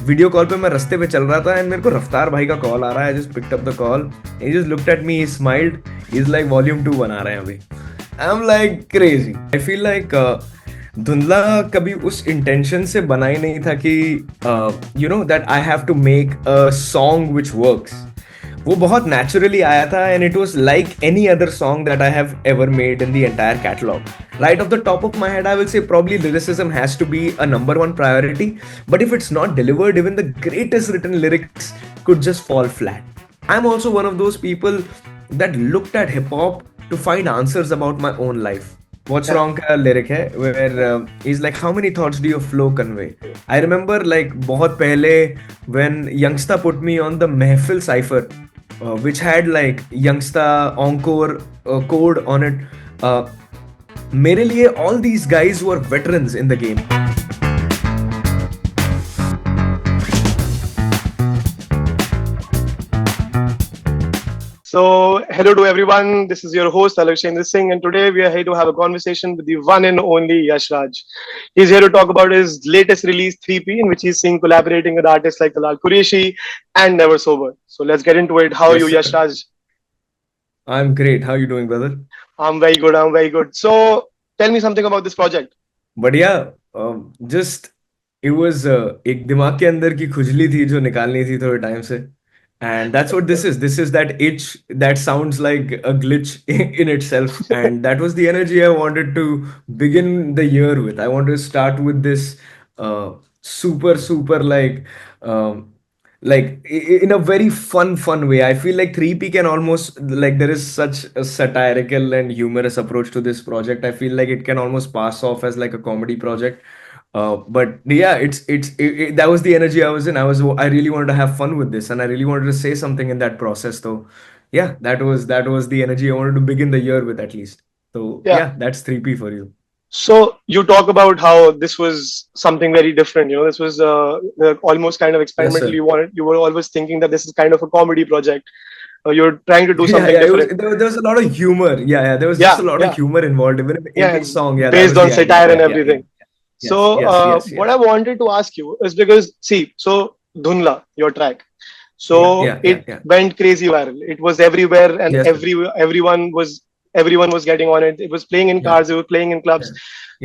Video call पे मैं रास्ते पे चल रहा था एंड मेरे को रफ्तार भाई का कॉल आ रहा है. I just picked up the call, he just looked at me, he smiled, he is like volume 2 बना रहे हैं अभी. I am like crazy. I feel like धुंधला कभी उस इंटेंशन से बना ही नहीं था कि you know that I have to make a song which works. वो बहुत नेचुरली आया था and it was like any other song that I have ever made in the entire catalogue. Right off the top of my head, I will say probably lyricism has to be a number one priority. But if it's not delivered, even the greatest written lyrics could just fall flat. I'm also one of those people that looked at hip hop to find answers about my own life. What's wrong ka lyric hai where he's like, how many thoughts do your flow convey? I remember like बहुत पहले when Youngsta put me on the Mehfil cipher, which had like Youngsta encore code on it. मेरे लिए all these guys were veterans in the game. So, hello to everyone. This is your host, Yashraj Interview, and today we are here to have a conversation with the one and only Yashraj. He's here to talk about his latest release, 3P, in which he's seen collaborating with artists like Talal Qureshi and Never Sober. So, let's get into it. How are you, Yashraj? I'm great. How are you doing, brother? I'm very good. I'm very good. So, tell me something about this project. बढ़िया. Just it was एक दिमाग के अंदर की खुजली थी जो निकालनी थी थोड़े टाइम से. And that's what this is. This is that itch that sounds like a glitch in itself. And that was the energy I wanted to begin the year with. I wanted to start with this super like in a very fun way. I feel like 3P can almost, like, there is such a satirical and humorous approach to this project. I feel like it can almost pass off as like a comedy project. But yeah, that was the energy I was in. I really wanted to have fun with this, and I really wanted to say something in that process. So yeah, that was the energy I wanted to begin the year with, at least. So yeah, that's 3P for you. So you talk about how this was something very different. You know, this was almost kind of experimental. Yes, you were always thinking that this is kind of a comedy project. You're trying to do something different. There was a lot of humor. Yeah, there was just a lot of humor involved, even in the song. Yeah, based on satire and everything. Yes, So yes. what I wanted to ask you is because, see, so Dhunla, your track, so it went crazy viral. It was everywhere, and everyone was getting on it. It was playing in cars, it was playing in clubs.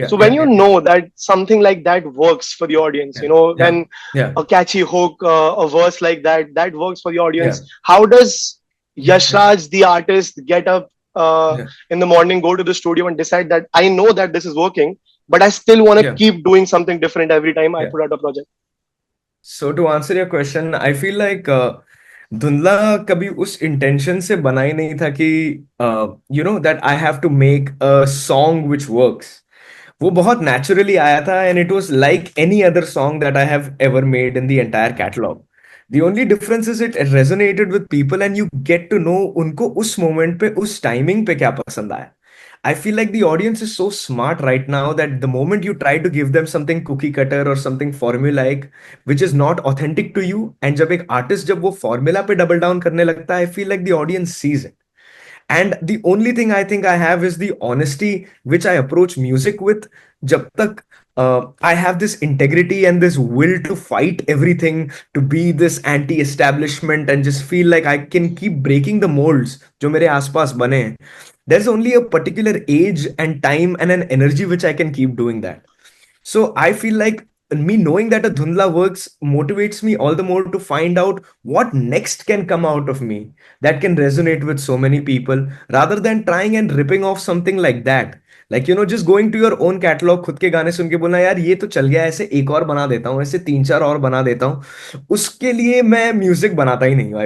So when you know that something like that works for the audience, you know, when a catchy hook, a verse like that works for the audience, how does Yashraj, the artist, get up in the morning, go to the studio and decide that I know that this is working, but I still want to keep doing something different every time I put out a project? So to answer your question, I feel like धुंधला कभी उस intention से बना ही नहीं था कि you know that I have to make a song which works. वो बहुत नेचुरली आया था and it was like any other song that I have ever made in the entire catalogue. The only difference is it resonated with people and you get to know उनको उस moment पे, उस timing पे क्या पसंद आया. I feel like the audience is so smart right now that the moment you try to give them something cookie cutter or something formulaic which is not authentic to you, and जब एक artist जब वो formula पे double down करने लगता है, I feel like the audience sees it. And the only thing I think I have is the honesty which I approach music with. जब तक I have this integrity and this will to fight everything, to be this anti-establishment and just feel like I can keep breaking the molds जो मेरे आसपास बने हैं. There's only a particular age and time and an energy which I can keep doing that. So I feel like me knowing that a Dhundla works motivates me all the more to find out what next can come out of me that can resonate with so many people, rather than trying and ripping off something like that. Like, you know, just going to your own catalog, खुद के गाने सुन के बोलना यार ये तो चल गया, ऐसे एक और बना देता हूँ, ऐसे 3-4 और बना देता हूँ, उसके लिए मैं म्यूजिक बनाता ही नहीं हूँ.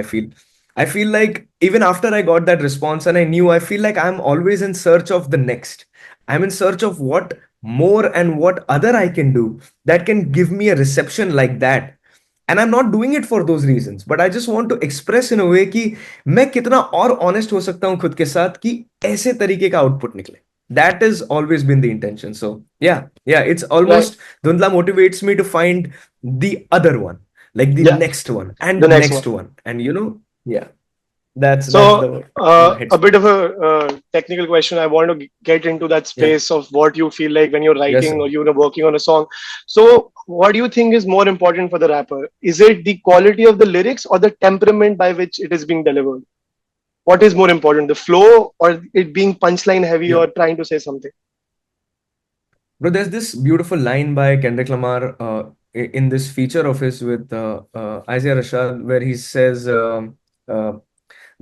I feel like even after I got that response and I knew, I feel like I'm always in search of the next. I'm in search of what more and what other I can do that can give me a reception like that. And I'm not doing it for those reasons, but I just want to express in a way कि मैं कितना और honest हो सकता हूँ खुद के साथ कि ऐसे तरीके का output निकले. That has always been the intention. So yeah, it's almost Dhundla motivates me to find the other one, like the next one and the next one. And you know, That's So, the word. Yeah, hits a me. bit of a technical question. I want to get into that Yeah. space of what you feel like when you're Yes, writing sir. or you're working on a song. So, what do you think is more important for the rapper? Is it the quality of the lyrics or the temperament by which it is being delivered? What is more important, the flow or it being punchline heavy Yeah. or trying to say something? Bro, there's this beautiful line by Kendrick Lamar in this feature of his with Isaiah Rashad, where he says uh,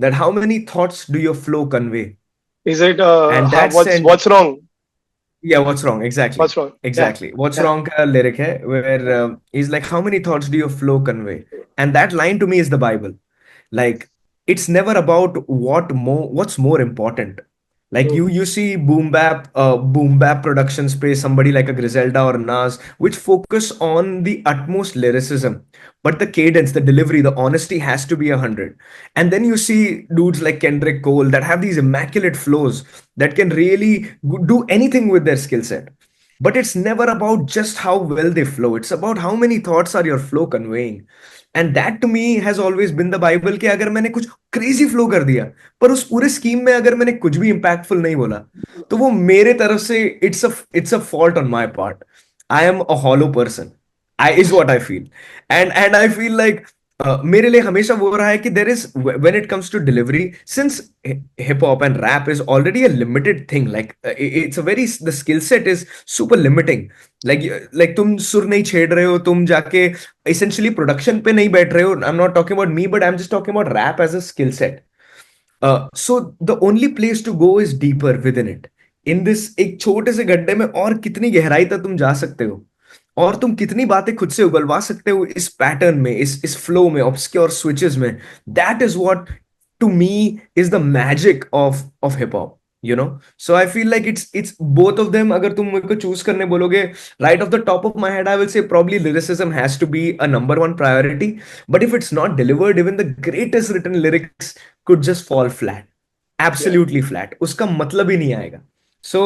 that how many thoughts do your flow convey? Is it And how, that's what's wrong? yeah, what's wrong? Exactly. What's wrong? Yeah, Exactly. What's yeah, wrong का lyric है where he's like, how many thoughts do your flow convey? And that line to me is the Bible. Like, it's never about what's more important. Like true. you see boom bap productions play somebody like a Griselda or Nas, which focus on the utmost lyricism, but the cadence, the delivery, the honesty has to be 100. And then you see dudes like Kendrick Cole that have these immaculate flows that can really do anything with their skill set. But it's never about just how well they flow. It's about how many thoughts are your flow conveying. And that to me has always been the Bible कि अगर मैंने कुछ crazy flow कर दिया पर उस पूरे scheme में अगर मैंने कुछ भी इंपैक्टफुल नहीं बोला तो वो मेरे तरफ से it's a fault on my part I am a hollow person I is what I feel and I feel like मेरे लिए हमेशा वो रहा है कि there is when it comes to delivery since hip hop and rap is already a limited thing like it's a very the skill set is super limiting like तुम सुर नहीं छेड़ रहे हो तुम जाके essentially प्रोडक्शन पे नहीं बैठ रहे हो I am not talking about me but I am just talking about rap as a skill set so the only place to go is deeper within it in this एक छोटे से गड्ढे में और कितनी गहराई तक तुम जा सकते हो और तुम कितनी बातें खुद से उगलवा सकते हो इस पैटर्न में इस फ्लो में ऑब्सक्योर स्विचेस में that is what to me is the magic of hip hop, you know. So I feel like it's both of them. अगर तुम मेरे को चूज करने बोलोगे, right off the top of my head I will say probably lyricism has to be a number one priority, but if it's not delivered, even the greatest written lyrics could just fall flat, Yeah, absolutely flat. उसका मतलब ही नहीं आएगा. So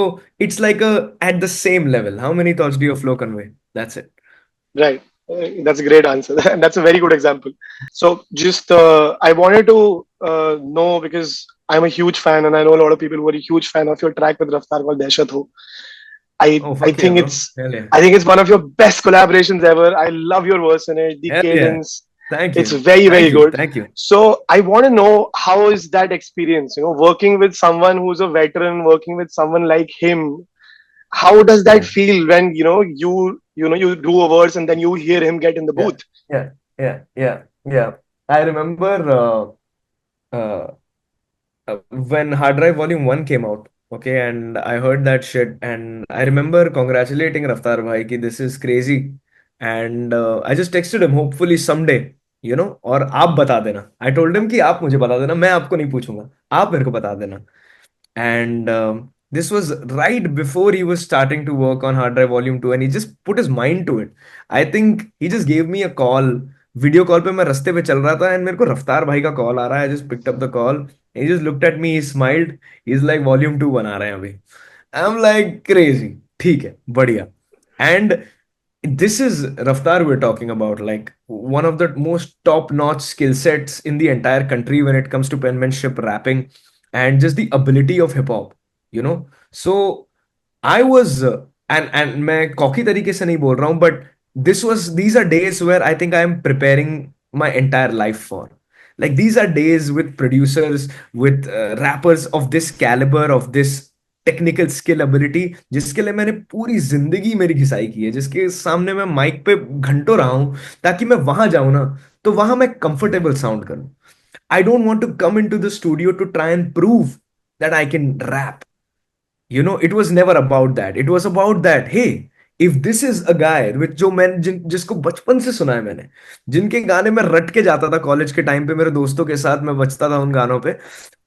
it's like a at the same level. How many thoughts do your flow convey? That's it. right. That's a great answer. And that's a very good example. So, just I wanted to know because I'm a huge fan, and I know a lot of people who are a huge fan of your track with Raftaar called Dehshat Ho. Oh I fuck yeah, think bro. it's Hell yeah. I think it's one of your best collaborations ever. I love your verse in it, the Hell yeah. cadence. Thank It's you. very Thank very you. good. Thank you. So I want to know how is that experience? You know, working with someone who's a veteran, working with someone like him. How does that Yeah. feel when you do a verse and then you hear him get in the Yeah, booth? yeah. I remember uh, when Hard Drive Volume 1 came out, okay, and I heard that shit, and I remember congratulating Raftar bhai ki this is crazy, and I just texted him, hopefully someday, you know, और आप बता देना. I told him कि आप मुझे बता देना, मैं आपको नहीं पूछूंगा, आप मेरे को बता देना. And this was right before he was starting to work on Hard Drive Volume 2, and he just put his mind to it. I think he just gave me a call. Video call पे मैं रास्ते पे चल रहा था and मेरे को रफ्तार भाई का कॉल आ रहा है. I just picked up the call. He just looked at me, he smiled. He is like volume 2 बना रहे हैं अभी. I am like crazy. ठीक है, बढ़िया. And this is Raftar we're talking about, like one of the most top-notch skill sets in the entire country when it comes to penmanship, rapping, and just the ability of hip hop, you know. So I was and मैं cocky तरीके से नहीं बोल रहा हूँ, but these are days where I think I am preparing my entire life for. Like these are days with producers, with rappers of this caliber, of this technical skill ability, जिसके लिए मैंने पूरी जिंदगी मेरी घिसाई की है, जिसके सामने मैं माइक पे घंटों रहा हूं ताकि मैं वहां जाऊं ना तो वहां मैं कंफर्टेबल साउंड करूं. I don't want to come into the studio to try and prove that I can rap. You know, it was never about that. It was about that, hey, if this is a guy with जो मैं जिसको बचपन से सुना है मैंने, जिनके गाने में रट के जाता था कॉलेज के टाइम पे, मेरे दोस्तों के साथ मैं बचता था उन गानों पे,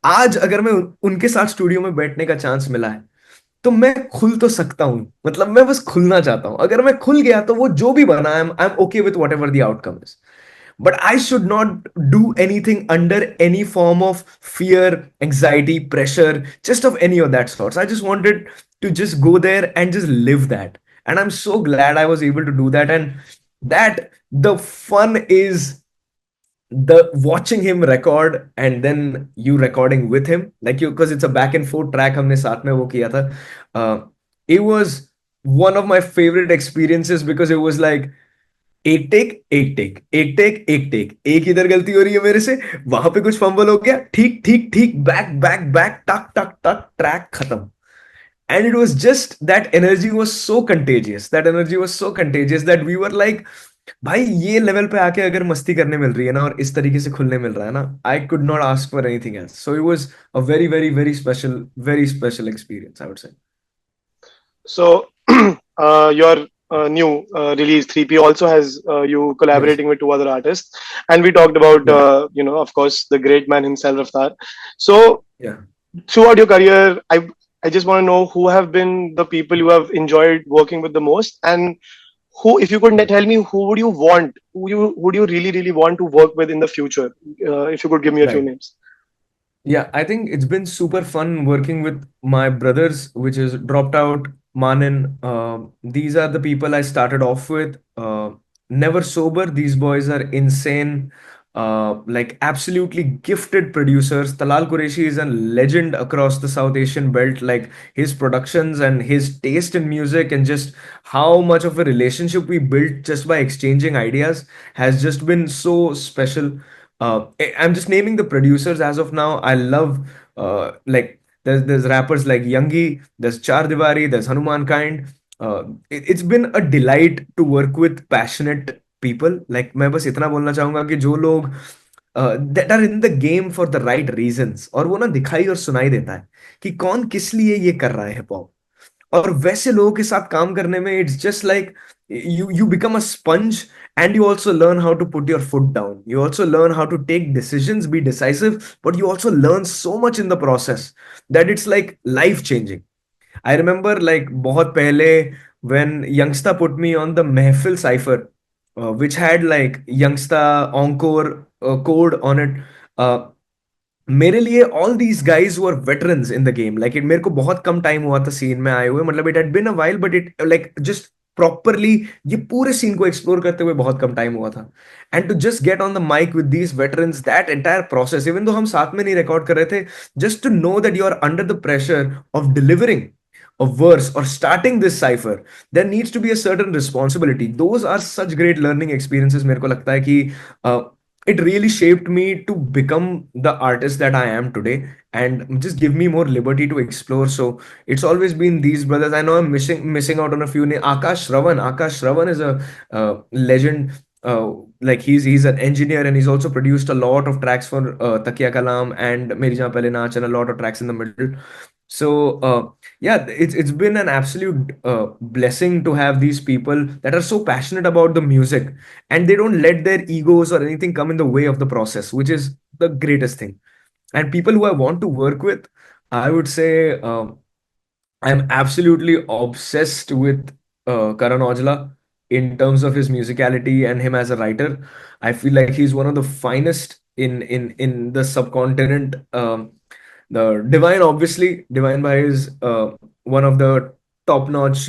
आज अगर मैं उनके साथ स्टूडियो में बैठने का चांस मिला है तो मैं खुल तो सकता हूं. मतलब मैं बस खुलना चाहता हूं. अगर मैं खुल गया तो वो जो भी बना, I am okay with what ever the outcome is. But I should not do anything under any form of fear, anxiety, pressure, just of any of that sorts. I just wanted to just go there and just live that. And I'm so glad I was able to do that. And that the fun is the watching him record and then you recording with him, like you, because it's a back and forth track हमने साथ में वो किया था. It was one of my favorite experiences because it was like एक take एक take एक take एक टेक, एक इधर गलती हो रही है मेरे से, वहां पे कुछ फंबल हो गया, ठीक ठीक ठीक, बैक बैक बैक, टक टक टक, ट्रैक खत्म. And it was just that energy was so contagious, that energy was so contagious that we were like, भाई ये लेवल पे आके अगर मस्ती करने मिल रही है ना और इस तरीके से खुलने मिल रहा है ना, I could not ask for anything else. So it was a very special experience, I would say. So, your new release 3P also has you yes. collaborating with two other artists, and we talked about या. of course, the great man himself, Raftaar. So, या. throughout your career, I just want to know who have been the people you have enjoyed working with the most, and who, if you could tell me, who would you want, who would you really want to work with in the future? If you could give me a few right. names. Yeah, I think it's been super fun working with my brothers, which is Dropped Out, Manin. These are the people I started off with. Never sober. These boys are insane. Like absolutely gifted producers. Talal Qureshi is a legend across the South Asian belt. Like his productions and his taste in music and just how much of a relationship we built just by exchanging ideas has just been so special. I'm just naming the producers as of now. I love like there's rappers like Youngie, there's Char Diwari, there's Hanuman Kind. It's been a delight to work with passionate people. Like मैं बस इतना बोलना चाहूंगा कि जो लोग that are in the game for the right reasons, और वो ना दिखाई और सुनाई देता है कि कौन किस लिए ये कर रहा है हिप हॉप. और वैसे लोगों के साथ काम करने में it's just like you become a sponge, and you also learn how to put your foot down, you also learn how to take decisions, be decisive, but you also learn so much in the process that it's like life changing. I remember like बहुत पहले when Youngsta put me on the Mehfil cipher, which had like Youngsta encore code on it. uh, मेरे लिए all these guys were veterans in the game. Like it मेरे को बहुत कम time हुआ था scene में आए हुए, मतलब it had been a while, but it like just properly ये पूरे सीन को एक्सप्लोर करते हुए बहुत कम टाइम हुआ था. And to just get on the mic with these veterans, that entire process, even though हम साथ में नहीं रिकॉर्ड कर रहे थे, just to know that you are under the pressure of delivering a verse or starting this cipher, there needs to be a certain responsibility. Those are such great learning experiences. मेरे को लगता है कि uh, it really shaped me to become the artist that I am today and just give me more liberty to explore. So it's always been these brothers. I know I'm missing out on a few names. Akash Ravan is a legend. Like he's an engineer and he's also produced a lot of tracks for Takia Kalam and Meri Jaan Pehle Naach and a lot of tracks in the middle. So yeah, it's been an absolute blessing to have these people that are so passionate about the music, and they don't let their egos or anything come in the way of the process, which is the greatest thing. And people who I want to work with, I would say I'm absolutely obsessed with Karan Aujla in terms of his musicality and him as a writer. I feel like he's one of the finest in the subcontinent. The Divine, obviously, Divine Bhai is one of the top-notch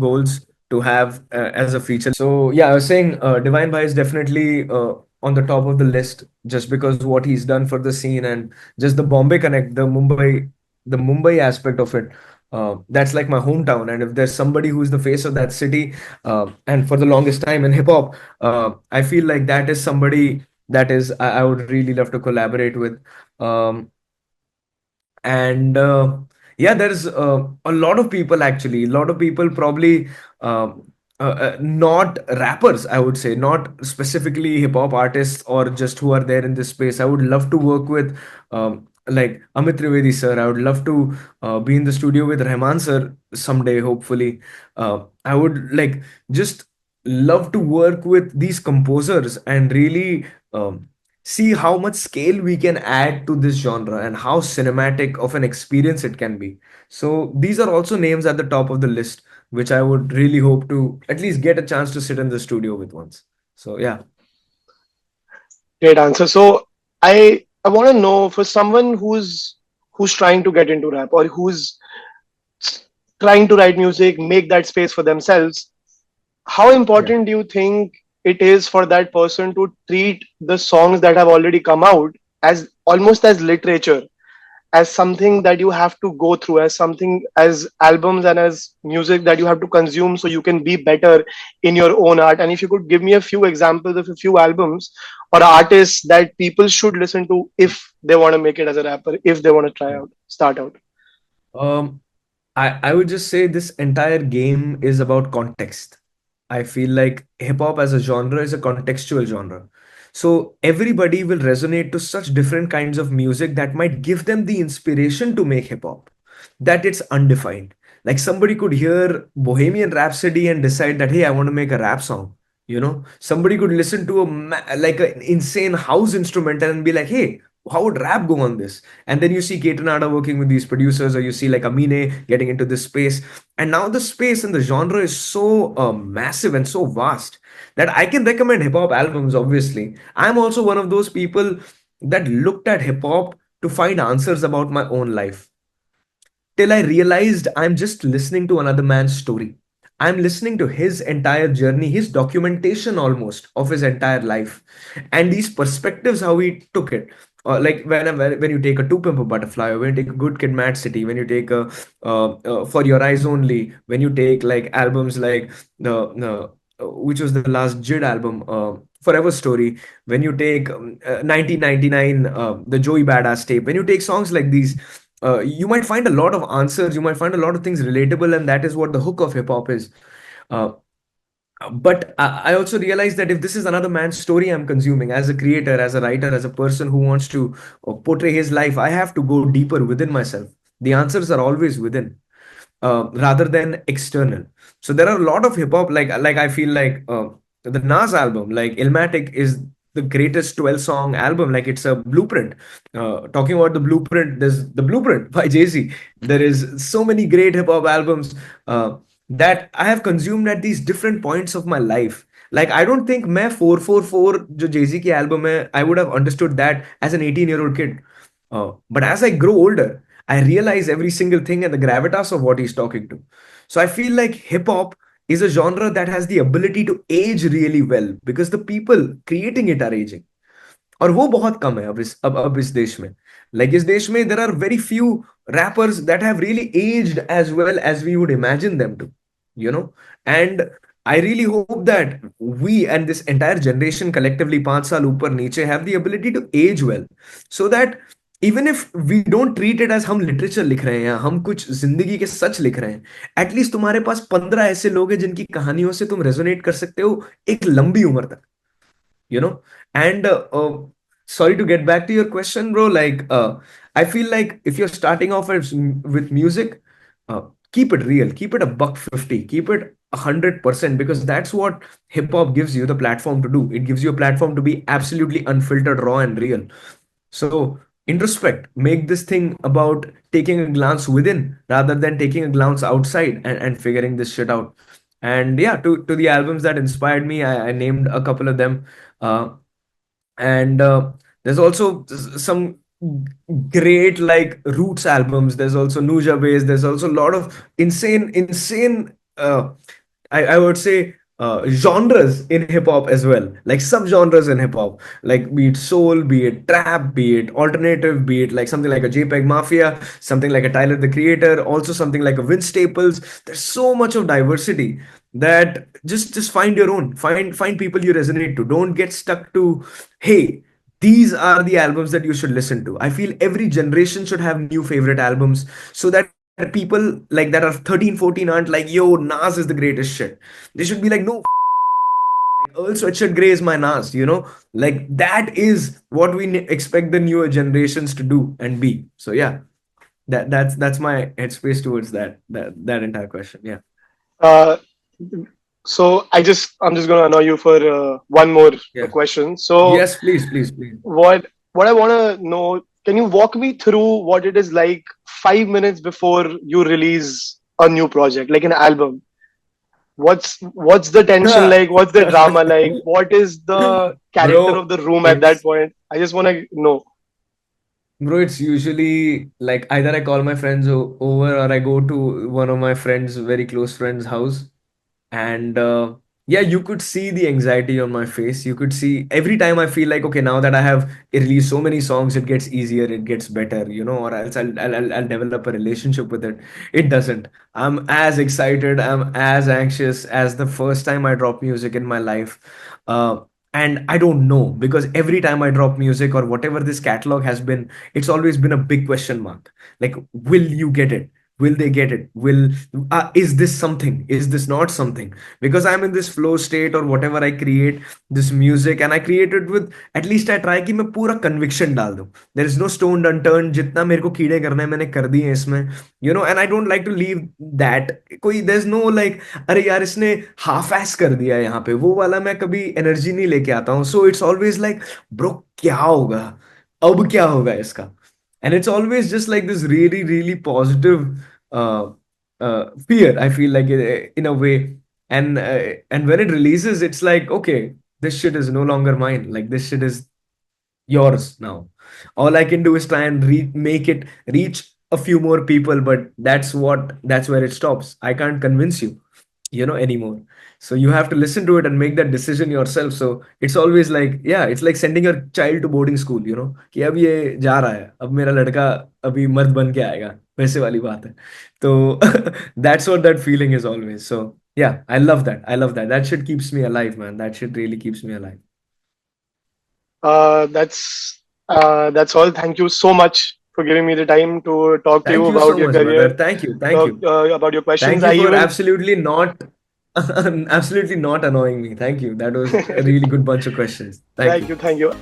goals to have as a feature. So yeah, I was saying Divine Bhai is definitely on the top of the list just because what he's done for the scene and just the Bombay connect, the Mumbai aspect of it. That's like my hometown, and if there's somebody who's the face of that city, and for the longest time in hip hop, I feel like that is somebody that is I would really love to collaborate with. Um, and yeah, there's a lot of people, actually a lot of people probably not rappers, I would say, not specifically hip hop artists or just who are there in this space. I would love to work with like Amit Trivedi sir. I would love to be in the studio with Rahman sir someday, hopefully. I would like just love to work with these composers and really see how much scale we can add to this genre and how cinematic of an experience it can be. So these are also names at the top of the list, which I would really hope to at least get a chance to sit in the studio with once. So yeah. Great answer. So, I want to know, for someone who's trying to get into rap, or who's trying to write music, make that space for themselves, how Yeah. important do you think it is for that person to treat the songs that have already come out as almost as literature, as something that you have to go through, as something, as albums and as music that you have to consume so you can be better in your own art. And if you could give me a few examples of a few albums or artists that people should listen to if they want to make it as a rapper, if they want to try out, start out. Um, I would just say this entire game is about context. I feel like hip hop as a genre is a contextual genre. So everybody will resonate to such different kinds of music that might give them the inspiration to make hip hop, that it's undefined. Like somebody could hear Bohemian Rhapsody and decide that, hey, I want to make a rap song. Somebody could listen to like an insane house instrumental and be like, hey, how would rap go on this? And then you see Ketanada working with these producers, or you see like Amine getting into this space. And now the space and the genre is so massive and so vast that I can recommend hip hop albums, obviously. I'm also one of those people that looked at hip hop to find answers about my own life, till I realized I'm just listening to another man's story. I'm listening to his entire journey, his documentation almost of his entire life, and these perspectives, how he took it. Like when you take a Two Pimp a Butterfly, or when you take a Good Kid, Mad City, when you take a For Your Eyes Only, when you take like albums like which was the last Jid album, Forever Story, when you take 1999, the Joey Badass tape, when you take songs like these, you might find a lot of answers, you might find a lot of things relatable, and that is what the hook of hip hop is. Uh, but I also realize that if this is another man's story I'm consuming as a creator, as a writer, as a person who wants to portray his life, I have to go deeper within myself. The answers are always within, rather than external. So there are a lot of hip hop, like I feel like the Nas album, like Illmatic, is the greatest 12 song album. Like it's a blueprint. Talking about the blueprint, there's the Blueprint by Jay-Z. There is so many great hip hop albums that I have consumed at these different points of my life. Like I don't think मैं 444 जो Jay-Z की album है, I would have understood that as an 18-year-old kid. But as I grow older, I realize every single thing and the gravitas of what he's talking to. So I feel like hip hop is a genre that has the ability to age really well because the people creating it are aging. और वो बहुत कम है अब इस देश में. Like इस देश में there are very few rappers that have really aged as well as we would imagine them to, you know. And I really hope that we and this entire generation collectively 5 साल ऊपर नीचे have the ability to age well, so that even if we don't treat it as हम literature लिख रहे हैं या हम कुछ जिंदगी के सच लिख रहे हैं, एटलीस्ट तुम्हारे पास 15 ऐसे लोग हैं जिनकी कहानियों से तुम रेजोनेट कर सकते हो एक लंबी उम्र तक, you know. And sorry to get back to your question, bro. Like I feel like if you're starting off with music, uh, keep it real, keep it a buck 50, keep it 100%, because that's what hip hop gives you the platform to do. It gives you a platform to be absolutely unfiltered, raw and real. So introspect, make this thing about taking a glance within rather than taking a glance outside, and figuring this shit out. And yeah, to the albums that inspired me, I named a couple of them. uh, and there's also some great like roots albums. There's also Nuja Base. There's also a lot of insane I would say genres in hip hop as well, like subgenres in hip hop, like be it soul, be it trap, be it alternative, be it like something like a JPEG Mafia, something like a Tyler the Creator, also something like a Vince Staples. There's so much of diversity that just find your own, find people you resonate to. Don't get stuck to, hey, these are the albums that you should listen to. I feel every generation should have new favorite albums, so that people like that are 13 14 aren't like, yo, Nas is the greatest shit. They should be like, no, like Earl Sweatshirt Grey is my Nas, like that is what we expect the newer generations to do and be. So yeah, that's my headspace towards that entire question. Yeah. Uh, so I'm just gonna annoy you for one more Yeah. question. So Yes, please, please, please. what I want to know, can you walk me through what it is like 5 minutes before you release a new project, like an album? What's the tension like? What's the drama like? What is the character of Bro, the room at that it's point? I just want to know. Bro, it's usually like either I call my friends over, or I go to one of my friends, very close friends' house, and Yeah, you could see the anxiety on my face. You could see every time I feel like, okay, now that I have released so many songs, it gets easier, it gets better, or else I'll develop a relationship with it. It doesn't. I'm as excited, I'm as anxious as the first time I dropped music in my life. Uh, and I don't know, because every time I drop music or whatever this catalog has been, it's always been a big question mark. Like, will you get it? Will they get it? Is this something? Is this not something? Because I'm in this flow state or whatever, I create this music and I create it with, at least I try कि मैं पूरा conviction डाल दूं. There is no stone unturned. जितना मेरे को कीड़े करने हैं मैंने कर दिए हैं इसमें, and I don't like to leave that. कोई there's no like, अरे यार इसने half ass कर दिया है यहाँ पे, वो वाला मैं कभी एनर्जी नहीं लेके आता हूँ. So it's always like, bro, क्या होगा, अब क्या होगा इसका. And it's always just like this really really positive uh, fear, I feel like, in a way. And when it releases, it's like, okay, this shit is no longer mine, like this shit is yours now. All I can do is try and make it reach a few more people, but that's where it stops. I can't convince you, anymore. So you have to listen to it and make that decision yourself. So it's always like, yeah, it's like sending your child to boarding school, कि अब ये जा रहा है, अब मेरा लड़का अभी मर्द बन के आएगा, वैसे वाली बात है. तो that's what that feeling is always. So yeah, I love that that shit keeps me alive, man. That shit really keeps me alive. That's all. Thank you so much for giving me the time to talk to you Thank you about so your much, career, brother. Thank talk you. about your questions. Thank I you for even absolutely not absolutely not annoying me. Thank you. That was a really good bunch of questions. Thank thank you. you, thank you.